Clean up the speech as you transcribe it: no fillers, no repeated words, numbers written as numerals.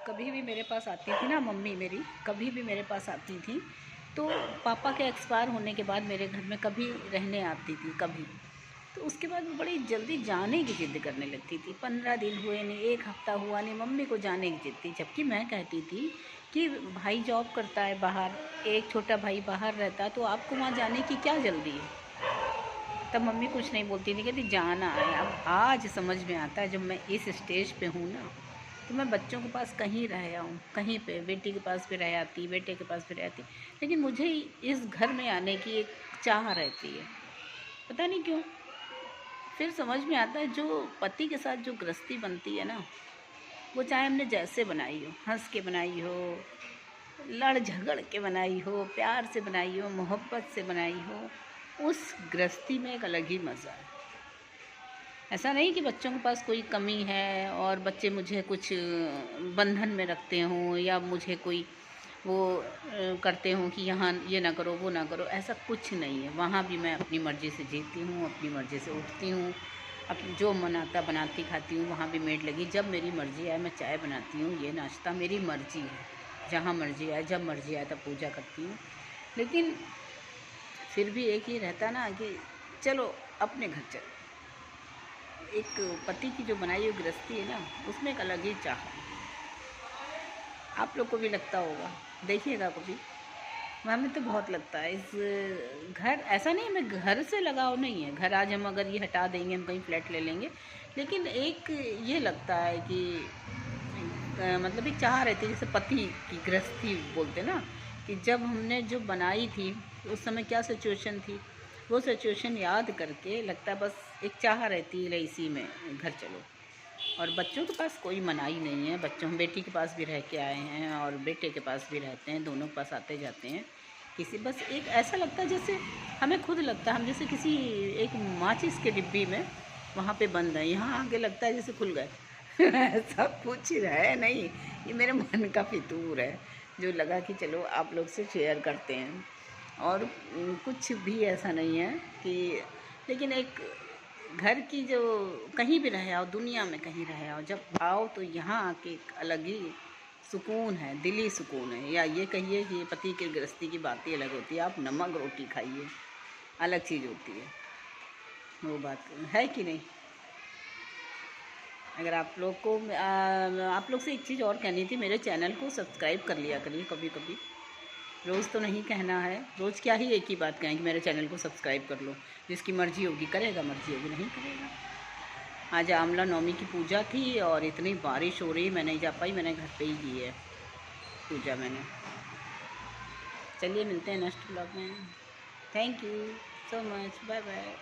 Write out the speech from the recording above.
कभी भी मेरे पास आती थी ना मम्मी मेरी, कभी भी मेरे पास आती थी तो पापा के एक्सपायर होने के बाद मेरे घर में कभी रहने आती थी कभी, तो उसके बाद वो बड़ी जल्दी जाने की ज़िद करने लगती थी। 15 दिन हुए नहीं, 1 हफ़्ता हुआ नहीं, मम्मी को जाने की ज़िद थी। जबकि मैं कहती थी कि भाई जॉब करता है बाहर, एक छोटा भाई बाहर रहता है, तो आपको वहाँ जाने की क्या जल्दी है। तब मम्मी कुछ नहीं बोलती थी, कहती जाना है। अब आज समझ में आता है जब मैं इस स्टेज पे हूँ ना, तो मैं बच्चों के पास कहीं रह आऊँ, कहीं पे बेटी के पास भी रह आती, बेटे के पास भी रहती, लेकिन मुझे इस घर में आने की एक चाह रहती है, पता नहीं क्यों। फिर समझ में आता है जो पति के साथ जो गृहस्थी बनती है ना, वो चाहे हमने जैसे बनाई हो, हंस के बनाई हो, लड़ झगड़ के बनाई हो, प्यार से बनाई हो, मोहब्बत से बनाई हो, उस गृहस्थी में एक अलग ही मज़ा है। ऐसा नहीं कि बच्चों के पास कोई कमी है और बच्चे मुझे कुछ बंधन में रखते हों या मुझे कोई वो करते हों कि यहाँ ये ना करो वो ना करो, ऐसा कुछ नहीं है। वहाँ भी मैं अपनी मर्ज़ी से जीती हूँ, अपनी मर्ज़ी से उठती हूँ, अपनी जो मन आता बनाती खाती हूँ। वहाँ भी मेड लगी, जब मेरी मर्ज़ी आए मैं चाय बनाती हूँ, ये नाश्ता मेरी मर्ज़ी है, जहाँ मर्ज़ी आए जब मर्ज़ी आए तब पूजा करती हूँ। लेकिन फिर भी एक ही रहता ना कि चलो अपने घर चलो। एक पति की जो बनाई हुई गृहस्थी है ना, उसमें एक अलग ही चाह है। आप लोग को भी लगता होगा, देखिएगा कभी। हमें तो बहुत लगता है इस घर, ऐसा नहीं मैं घर से लगाव नहीं है, घर आज हम अगर ये हटा देंगे हम कहीं फ्लैट ले लेंगे, लेकिन एक ये लगता है कि मतलब एक चाह रहती है, जैसे पति की गृहस्थी बोलते ना, कि जब हमने जो बनाई थी उस समय क्या सिचुएशन थी, वो सिचुएशन याद करके लगता है बस एक चाह रहती है इसी में घर चलो। और बच्चों के पास कोई मनाही नहीं है, बच्चों हम बेटी के पास भी रह के आए हैं और बेटे के पास भी रहते हैं, दोनों के पास आते जाते हैं। किसी बस एक ऐसा लगता है जैसे हमें खुद लगता है हम जैसे किसी एक माचिस के डिब्बी में वहाँ पे बंद है, यहाँ आके लगता है जैसे खुल गए। ऐसा कुछ है नहीं, ये मेरे मन का फितूर है जो लगा कि चलो आप लोग से शेयर करते हैं। और कुछ भी ऐसा नहीं है कि, लेकिन एक घर की जो कहीं भी रहे आओ, दुनिया में कहीं रहे आओ, जब आओ तो यहाँ आके एक अलग ही सुकून है, दिली सुकून है। या ये कहिए कि पति की गृहस्थी की बात ही अलग होती है, आप नमक रोटी खाइए, अलग चीज़ होती है वो, बात है कि नहीं। अगर आप लोग को आप लोग से एक चीज़ और कहनी थी, मेरे चैनल को सब्सक्राइब कर लिया करिए कभी कभी। रोज़ तो नहीं कहना है, रोज़ क्या ही एक ही बात कहें कि मेरे चैनल को सब्सक्राइब कर लो। जिसकी मर्ज़ी होगी करेगा, मर्ज़ी होगी नहीं करेगा। आज आमला नवमी की पूजा थी और इतनी बारिश हो रही मैं नहीं जा पाई, मैंने घर पे ही की है पूजा मैंने। चलिए मिलते हैं नेक्स्ट ब्लॉग में। Thank you so much, bye bye.